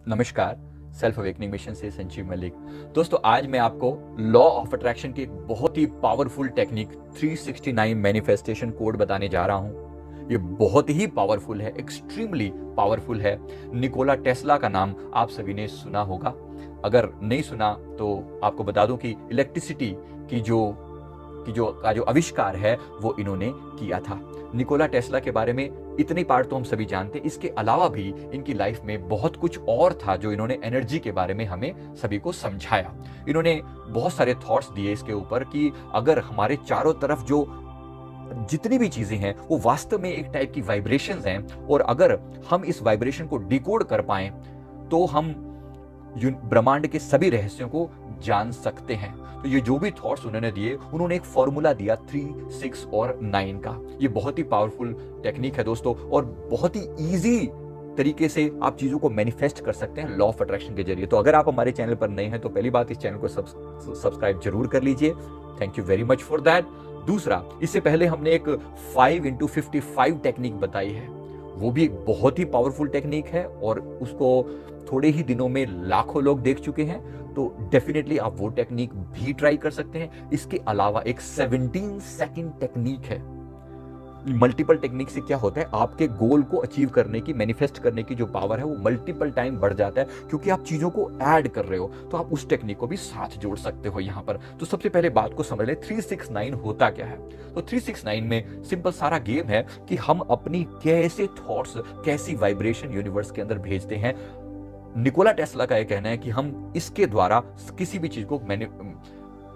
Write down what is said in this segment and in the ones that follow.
नमस्कार, self awakening mission से संजीव मलिक। दोस्तों, आज मैं आपको लॉ ऑफ अट्रैक्शन की एक बहुत ही पावरफुल टेक्निक 369 मैनिफेस्टेशन कोड बताने जा रहा हूं। ये बहुत ही पावरफुल है, एक्सट्रीमली पावरफुल है। निकोला टेस्ला का नाम आप सभी ने सुना होगा। अगर नहीं सुना तो आपको बता दूं कि इलेक्ट्रिसिटी की जो आविष्कार है वो इन्होंने किया था। निकोला टेस्ला के बारे में इतनी पार्ट तो हम सभी जानते हैं। इसके अलावा भी इनकी लाइफ में बहुत कुछ और था जो इन्होंने एनर्जी के बारे में हमें सभी को समझाया। इन्होंने बहुत सारे थॉट्स दिए इसके ऊपर कि अगर हमारे चारों तरफ जो जितनी भी चीजें हैं वो वास्तव में एक टाइप की वाइब्रेशंस हैं, और अगर हम इस वाइब्रेशन को डिकोड कर पाएं तो हम ब्रह्मांड के सभी रहस्यों को जान सकते हैं। तो ये जो भी थॉट्स उन्होंने दिए, उन्होंने एक फॉर्मूला दिया 3, 6 और 9 का। ये बहुत ही पावरफुल टेक्निक है दोस्तों, और बहुत ही इजी तरीके से आप चीजों को मैनिफेस्ट कर सकते हैं लॉ ऑफ अट्रैक्शन के जरिए। तो अगर आप हमारे चैनल पर नए हैं तो पहली बात, इस चैनल को सब्सक्राइब जरूर कर लीजिए। Thank you very much for that. दूसरा, इससे पहले हमने एक 5x55 टेक्निक बताई है, वो भी एक बहुत ही पावरफुल टेक्निक है, और उसको थोड़े ही दिनों में लाखों लोग देख चुके हैं। तो डेफिनेटली आप वो टेक्निक भी ट्राई कर सकते हैं। इसके अलावा एक 17 सेकंड टेक्निक है। मल्टीपल टेक्निक से क्या होता है, आपके गोल को अचीव करने की, मैनिफेस्ट करने की जो पावर है वो मल्टीपल टाइम बढ़ जाता है, क्योंकि आप चीजों को ऐड कर रहे हो। तो आप उस टेक्निक को भी साथ जोड़ सकते हो यहां पर। तो सबसे पहले बात को समझ ले, 369 होता क्या है। तो 369 में सिंपल सारा गेम है कि हम अपनी कैसे थॉट्स, कैसी वाइब्रेशन यूनिवर्स के अंदर भेजते हैं। निकोला टेस्ला का यह कहना है कि हम इसके द्वारा किसी भी चीज को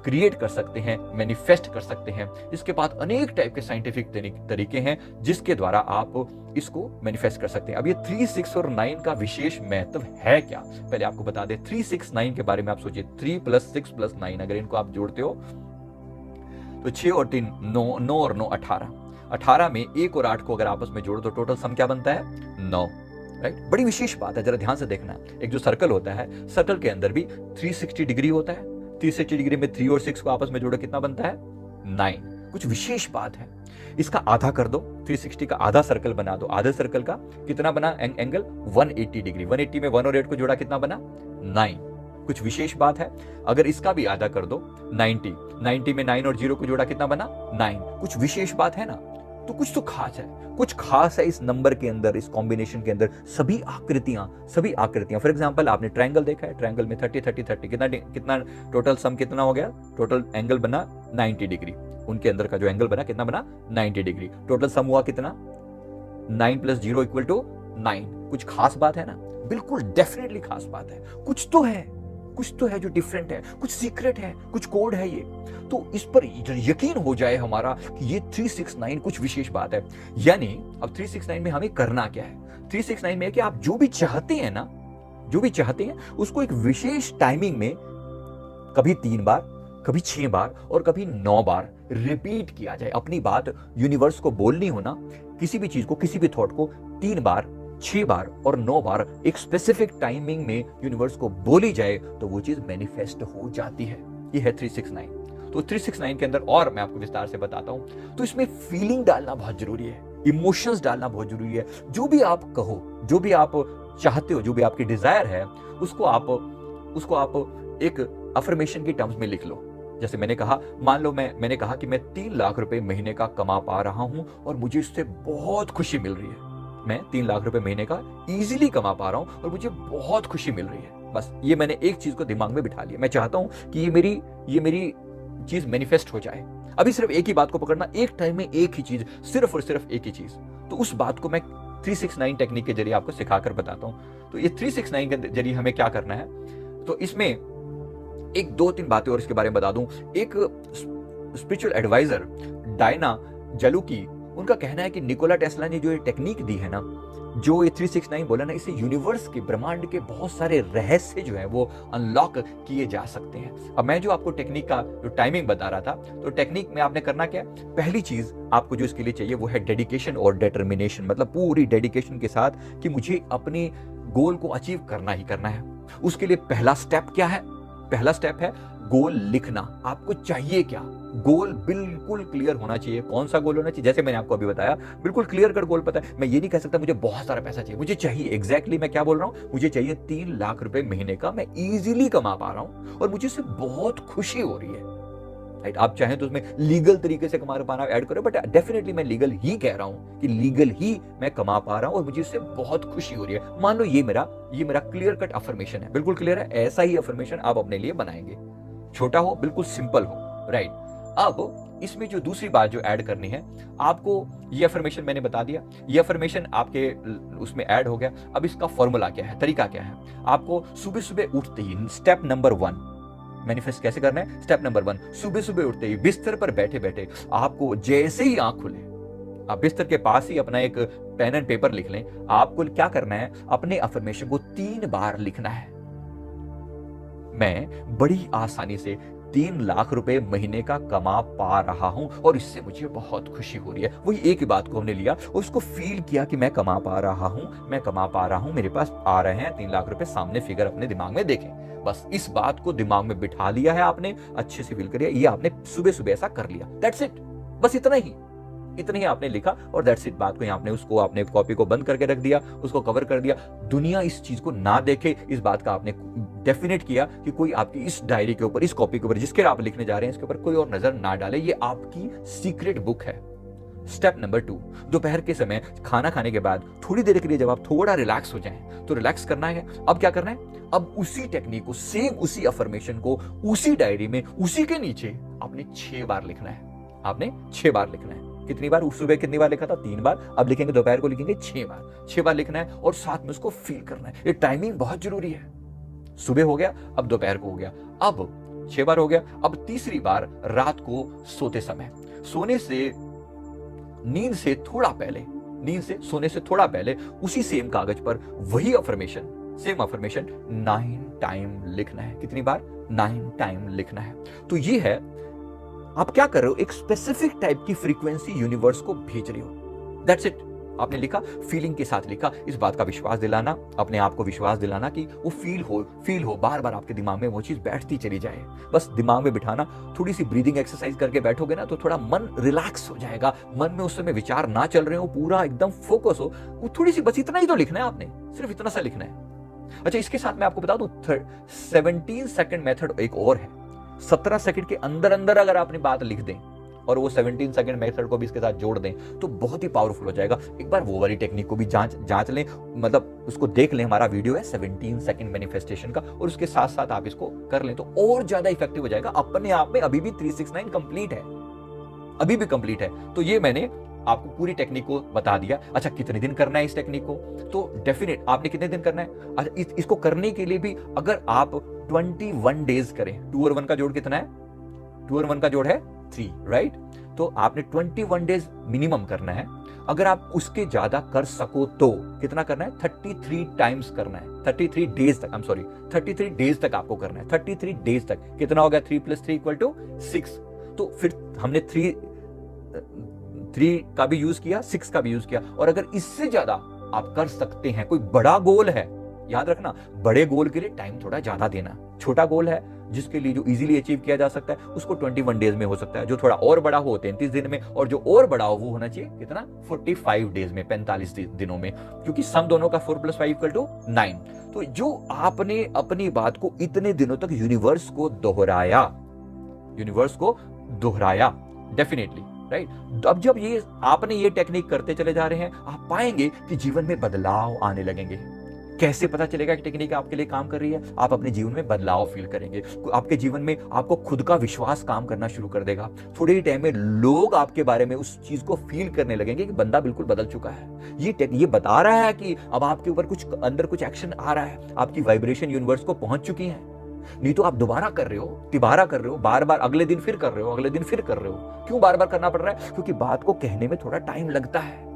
क्रिएट कर सकते हैं, मैनिफेस्ट कर सकते हैं। इसके बाद अनेक टाइप के साइंटिफिक तरीके हैं जिसके द्वारा आप इसको मैनिफेस्ट कर सकते हैं। अब ये 3, 6 और 9 का विशेष महत्व है क्या, पहले आपको बता दें। 3, 6, 9 के बारे में आप सोचिए। 3 + 6 + 9, अगर इनको आप जोड़ते हो तो 6 और 3 9, 9 और 9 18। 18 में 1 और 8 को अगर आपस में जोड़ो तो टोटल सम क्या बनता है, 9। राइट, बड़ी विशेष बात है, जरा ध्यान से देखना। एक जो सर्कल होता है, सर्कल के अंदर भी 360 डिग्री होता है। 360 डिग्री में 3 और 6 को आपस में जोड़ो कितना बनता है, 9। कुछ विशेष बात है। इसका आधा कर दो, 360 का आधा सर्कल बना दो। आधे सर्कल का कितना बना एंगल, 180 डिग्री। 180 में 1 और 8 को जोड़ा कितना बना, 9। कुछ विशेष बात है। अगर इसका भी आधा कर दो, 90। 90 में 9 और 0 को जोड़ा कितना बना, 9। कुछ विशेष बात है ना। तो कुछ तो खास है, कुछ खास है इस नंबर के अंदर, इस कॉम्बिनेशन के अंदर। सभी आकृतियां फॉर एग्जांपल, आपने ट्रायंगल देखा है, ट्रायंगल में 30 30 30 कितना टोटल सम कितना हो गया, टोटल एंगल बना 90 डिग्री। उनके अंदर का जो एंगल बना कितना बना, 90 डिग्री। टोटल सम हुआ कितना, 9 + 0 = 9। कुछ खास बात है ना, बिल्कुल डेफिनेटली खास बात है। कुछ तो है जो डिफरेंट है, कुछ सीक्रेट है, कुछ कोड है ये। तो इस पर यकीन हो जाए हमारा कि ये 369 कुछ विशेष बात है। यानी अब 369 में हमें करना क्या है, 369 में है कि आप जो भी चाहते हैं उसको एक विशेष टाइमिंग में कभी 3 बार, कभी 6 बार और कभी 9 बार रिपीट किया जाए। अपनी बात यूनिवर्स को बोलनी हो ना, किसी भी चीज को, किसी भी थॉट को 3 बार, 6 बार और 9 बार एक स्पेसिफिक टाइमिंग में यूनिवर्स को बोली जाए तो वो चीज मैनिफेस्ट हो जाती है। ये है 369। तो 369 के अंदर और मैं आपको विस्तार से बताता हूं। तो इसमें फीलिंग डालना बहुत जरूरी है, इमोशंस डालना बहुत जरूरी है। जो भी आप कहो, जो भी आप चाहते हो, जो भी आपकी डिजायर है, उसको आप एक अफर्मेशन की टर्म्स में लिख लो। जैसे मैंने कहा, मान लो मैंने कहा कि मैं 3 लाख रुपए महीने का कमा पा रहा हूं और मुझे इससे बहुत खुशी मिल रही है। मैं 3 लाख रुपए महीने का इजीली कमा पा रहा हूं और मुझे बहुत खुशी मिल रही है। बस ये मैंने एक चीज को दिमाग में बिठा लिया। मैं चाहता हूं कि ये मेरी चीज मैनिफेस्ट हो जाए। अभी सिर्फ एक ही बात को पकड़ना, एक टाइम में एक ही चीज, सिर्फ और सिर्फ एक ही चीज। तो उस बात को मैं 369 टेक्निक के जरिए आपको सिखाकर बताता हूं। तो ये 369 के जरिए हमें क्या करना है, तो इसमें एक 2-3 बातें और इसके बारे में बता दूं। एक स्पिरिचुअल एडवाइजर डायना जलुकी, उनका कहना है कि निकोला टेस्ला ने जो ये टेक्निक दी है ना, जो ये 369 बोला ना, इससे यूनिवर्स के, ब्रह्मांड के बहुत सारे रहस्य जो है वो अनलॉक किए जा सकते हैं। अब मैं जो आपको टेक्निक का जो टाइमिंग बता रहा था, तो टेक्निक में आपने करना क्या है, पहली चीज आपको जो इसके लिए चाहिए वो है डेडिकेशन और डिटर्मिनेशन। मतलब पूरी डेडिकेशन के साथ कि मुझे अपने गोल को अचीव करना ही करना है। उसके लिए पहला स्टेप क्या है, पहला स्टेप है गोल लिखना, आपको चाहिए क्या, गोल बिल्कुल क्लियर होना चाहिए। कौन सा गोल होना चाहिए? जैसे मैंने आपको अभी बताया, बिल्कुल क्लियर कट गोल पता है। मैं ये नहीं कह सकता मुझे बहुत सारा पैसा चाहिए, मुझे चाहिए एग्जैक्टली मैं क्या बोल रहा हूं, मुझे चाहिए 3 लाख रुपए महीने का, मैं इजीली कमा पा रहा हूं और मुझे इससे बहुत खुशी हो रही है। राइट, आप चाहें तो उसमें लीगल तरीके से कमा पाना ऐड करो, बट डेफिनेटली मैं लीगल ही कह रहा हूं कि लीगल ही मैं कमा पा रहा हूं और मुझे इससे बहुत खुशी हो रही है। मान लो ये मेरा क्लियर कट अफर्मेशन है, बिल्कुल क्लियर है। ऐसा ही अफर्मेशन आप अपने लिए बनाएंगे, छोटा हो, बिल्कुल सिंपल हो। राइट, अब इसमें जो दूसरी बात जो ऐड करनी है आपको, ये अफर्मेशन मैंने बता दिया, ये अफर्मेशन आपके उसमें ऐड हो गया। अब इसका फॉर्मूला क्या है, तरीका क्या है? आपको सुबह सुबह उठते ही स्टेप नंबर 1 मैनिफेस्ट कैसे करना है। स्टेप नंबर 1, सुबह सुबह उठते ही बिस्तर पर बैठे बैठे आपको जैसे ही आंख खुले, आप बिस्तर के पास ही अपना एक पेन एंड पेपर लिख लें। आपको क्या करना है, अपने अफर्मेशन को 3 बार लिखना है। मैं बड़ी आसानी से 3 लाख रुपए महीने का कमा पा रहा हूं और इससे मुझे बहुत खुशी हो रही है। वही एक ही बात को हमने लिया और उसको फील किया कि मैं कमा पा रहा हूं, मैं कमा पा रहा हूं, मेरे पास आ रहे हैं 3 लाख रुपए, सामने फिगर अपने दिमाग में देखें। बस इस बात को दिमाग में बिठा लिया है आपने, अच्छे से फील करिए, ये आपने सुबह सुबह ऐसा कर लिया। दैट्स इट, बस इतना ही आपने लिखा और दैट्स इट। बात को यहाँ आपने उसको, आपने कॉपी को बंद करके रख दिया, उसको कवर कर दिया, दुनिया इस चीज को ना देखे। इस बात का आपने डेफिनेट किया कि कोई आपकी इस डायरी के ऊपर, इस कॉपी के ऊपर जिसके आप लिखने जा रहे हैं, इसके ऊपर कोई और नजर ना डाले। ये आपकी सीक्रेट बुक है। स्टेप नंबर 2, दोपहर के समय खाना खाने के बाद थोड़ी देर के लिए जब आप थोड़ा रिलैक्स हो जाएं, तो रिलैक्स करना है। अब क्या करना है, अब उसी टेक्निक को, सेम उसी अफर्मेशन को उसी डायरी में, उसी के नीचे आपने 6 बार लिखना है। आपने 6 बार लिखना है। कितनी बार? सुबह कितनी बार लिखा था? 3 बार। अब लिखेंगे दोपहर को, लिखेंगे 6 बार। 6 बार लिखना है और साथ में उसको फील करना है। ये टाइमिंग बहुत जरूरी है। सुबह हो गया, अब दोपहर को हो गया, अब 6 बार हो गया। अब तीसरी बार रात को सोते समय, सोने से नींद से थोड़ा पहले, नींद से सोने से थोड़ा पहले उसी सेम कागज पर वही अफर्मेशन, सेम अफर्मेशन 9 टाइम लिखना है। कितनी बार? 9 टाइम लिखना है। तो ये है, आप क्या कर रहे हो, एक स्पेसिफिक टाइप की फ्रीक्वेंसी यूनिवर्स को भेज रहे हो। That's it. आपने लिखा, फीलिंग के साथ लिखा, इस बात का विश्वास दिलाना, अपने आप को विश्वास दिलाना कि वो फील हो, बार बार आपके दिमाग में वो चीज बैठती चली जाए। बस दिमाग में बिठाना। थोड़ी सी ब्रीदिंग एक्सरसाइज करके बैठोगे ना, तो थोड़ा मन रिलैक्स हो जाएगा। मन में उस समय विचार ना चल रहे हो, पूरा एकदम फोकस हो। वो थोड़ी सी, बस इतना ही तो लिखना है आपने, सिर्फ इतना सा लिखना है। अच्छा, इसके साथ मैं आपको बता दूं 17 सेकंड मेथड एक और है। 17 सेकंड के अंदर अंदर अगर आपने बात लिख दें और वो 17 सेकंड मेथड को भी इसके साथ जोड़ दें, तो बहुत ही पावरफुल हो जाएगा। एक बार वो वाली टेक्निक को भी जांच लें, मतलब उसको देख लें। हमारा वीडियो है 17 सेकंड मैनिफेस्टेशन का, और उसके साथ साथ आप इसको कर लें तो और ज्यादा इफेक्टिव हो जाएगा। अपने आप में अभी भी 369 कंप्लीट है, अभी भी कंप्लीट है। तो ये मैंने आपको पूरी टेक्निक को बता दिया। अच्छा, कितने दिन करना है इस टेक्निक को? तो डेफिनेट आपने कितने दिन करना है? अच्छा, इसको करने के लिए भी अगर आप 21 डेज करें, 2 और 1 का जोड़ कितना है? 2 और 1 का जोड़ है 3, राइट? तो आपने 21 डेज मिनिमम करना है। अगर आप उसके ज्यादा कर सको तो कितना करना है? 33 टाइम्स करना है। 33 डेज तक, 33 डेज तक आपको करना है। 33 डेज तक कितना हो गया? 3 + 3 = 6। तो फिर हमने 3 का भी यूज किया, 6 का भी यूज किया। और अगर इससे ज्यादा आप कर सकते हैं, कोई बड़ा गोल है, याद रखना, बड़े गोल के लिए टाइम थोड़ा ज्यादा देना। छोटा गोल है जिसके लिए, जो इजीली अचीव किया जा सकता है, उसको 21 डेज में हो सकता है। जो थोड़ा और बड़ा हो 33 दिन में, और जो और बड़ा हो वो होना चाहिए कितना? 45 डेज में, 45 दिनों में, क्योंकि सम दोनों का 4 + 5 = 9। तो जो आपने अपनी बात को इतने दिनों तक यूनिवर्स को दोहराया, डेफिनेटली, राइट? अब जब ये आपने ये टेक्निक करते चले जा रहे हैं, आप पाएंगे कि जीवन में बदलाव आने लगेंगे। कैसे पता चलेगा कि टेक्निक आपके लिए काम कर रही है? आप अपने जीवन में बदलाव फील करेंगे। आपके जीवन में आपको खुद का विश्वास काम करना शुरू कर देगा। थोड़े ही टाइम में लोग आपके बारे में उस चीज को फील करने लगेंगे कि बंदा बिल्कुल बदल चुका है। ये बता रहा है कि अब आपके ऊपर अंदर कुछ एक्शन आ रहा है, आपकी वाइब्रेशन यूनिवर्स को पहुंच चुकी है। नहीं तो आप दोबारा कर रहे हो, तिबारा कर रहे हो, बार बार अगले दिन फिर कर रहे हो, अगले दिन फिर कर रहे हो। क्यों बार बार करना पड़ रहा है? क्योंकि बात को कहने में थोड़ा टाइम लगता है।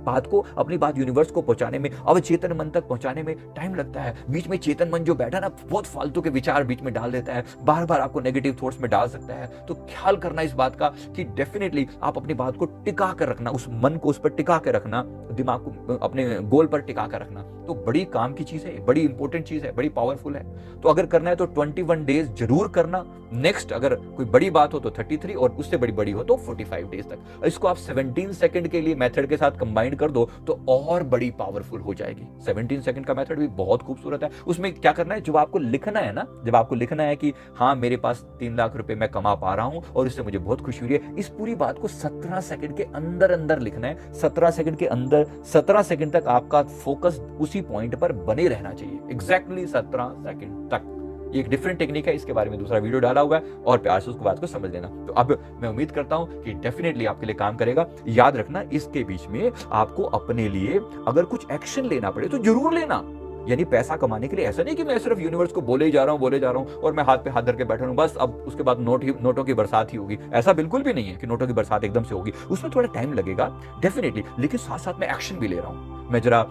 बात को, अपनी बात यूनिवर्स को पहुंचाने में, अवचेतन मन तक पहुंचाने में टाइम लगता है। बीच में चेतन मन जो बैठा ना, बहुत फालतू के विचार बीच में डाल देता है, बार बार आपको नेगेटिव थॉट्स में डाल सकता है। तो ख्याल करना इस बात का कि डेफिनेटली आप अपनी बात को टिका कर रखना, उस मन को उस पर टिका के रखना, दिमाग को अपने गोल पर टिका कर रखना। तो बड़ी काम की चीज है, बड़ी इंपॉर्टेंट चीज है, बड़ी पावरफुल है। तो अगर करना है तो 21 डेज जरूर करना। नेक्स्ट अगर कोई बड़ी बात हो तो 33 और उससे बड़ी हो तो 45 डेज तक। इसको आप 17 सेकंड के लिए मेथड के साथ कंबाइन कर दो तो और बड़ी पावरफुल हो जाएगी। 17 सेकंड का मेथड भी बहुत खूबसूरत है। उसमें क्या करना है, जब आपको लिखना है ना, जब आपको लिखना है कि हाँ मेरे पास 3 लाख रुपए मैं कमा पा रहा हूं और इससे मुझे बहुत खुशी हो रही है, इस पूरी बात को 17 सेकंड के अंदर अंदर लिखना है। 17 सेकंड के अंदर 17 सेकंड तक आपका फोकस उसी पॉइंट पर बने रहना चाहिए, एग्जैक्टली 17 सेकंड तक। ये एक डिफरेंट टेक्निक है, इसके बारे में दूसरा वीडियो डाला हुआ है और प्यार से उसको बात को समझ लेना। तो अब मैं उम्मीद करता हूं कि डेफिनेटली आपके लिए काम करेगा। याद रखना, इसके बीच में आपको अपने लिए अगर कुछ एक्शन लेना पड़े तो जरूर लेना। यानी पैसा कमाने के लिए ऐसा नहीं कि मैं सिर्फ यूनिवर्स को बोले जा रहा हूं और मैं हाथ पे हाथ धर के बैठा हूं, बस अब उसके बाद नोटों की बरसात ही होगी। ऐसा बिल्कुल भी नहीं है कि नोटों की बरसात एकदम से होगी, उसमें थोड़ा टाइम लगेगा डेफिनेटली, लेकिन साथ साथ में एक्शन भी ले रहा हूं। मैं जरा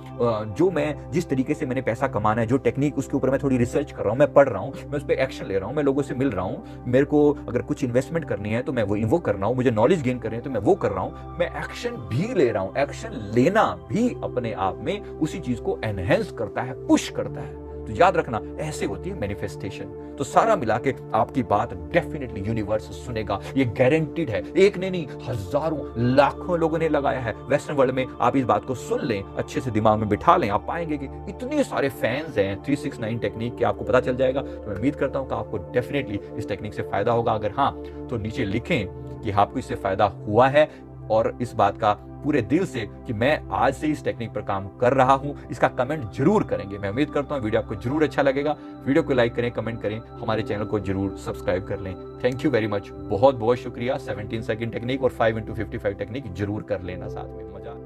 जो मैं जिस तरीके से मैंने पैसा कमाना है, जो टेक्निक, उसके ऊपर मैं थोड़ी रिसर्च कर रहा हूं, मैं पढ़ रहा हूं, मैं उस पर एक्शन ले रहा हूं, मैं लोगों से मिल रहा हूं। मेरे को अगर कुछ इन्वेस्टमेंट करनी है तो मैं वो कर रहा हूं, मुझे नॉलेज गेन करनी है तो मैं वो कर रहा हूं, मैं एक्शन भी ले रहा हूं। एक्शन लेना भी अपने आप में उसी चीज को एनहेंस करता है, पुश करता है। तो याद रखना, ऐसे होती है मैनिफेस्टेशन। तो सारा मिला के आपकी बात डेफिनेटली यूनिवर्स सुनेगा, ये गारंटीड है। एक ने नहीं, हजारों लाखों लोगों ने लगाया है वेस्टर्न वर्ल्ड में। आप इस बात को सुन लें, अच्छे से दिमाग में बिठा लें, आप पाएंगे कि इतने सारे फैंस हैं 369 टेक्निक के, आपको पता चल जाएगा। तो मैं उम्मीद करता हूं कि आपको डेफिनेटली इस टेक्निक से फायदा होगा। अगर हाँ तो नीचे लिखें कि आपको इससे फायदा हुआ है और इस बात का पूरे दिल से कि मैं आज से इस टेक्निक पर काम कर रहा हूं, इसका कमेंट जरूर करेंगे। मैं उम्मीद करता हूं वीडियो आपको जरूर अच्छा लगेगा। वीडियो को लाइक करें, कमेंट करें, हमारे चैनल को जरूर सब्सक्राइब कर लें। थैंक यू वेरी मच, बहुत बहुत शुक्रिया। 17 सेकंड टेक्निक और 5 into 55 टेक्निक जरूर कर लेना, साथ में मजा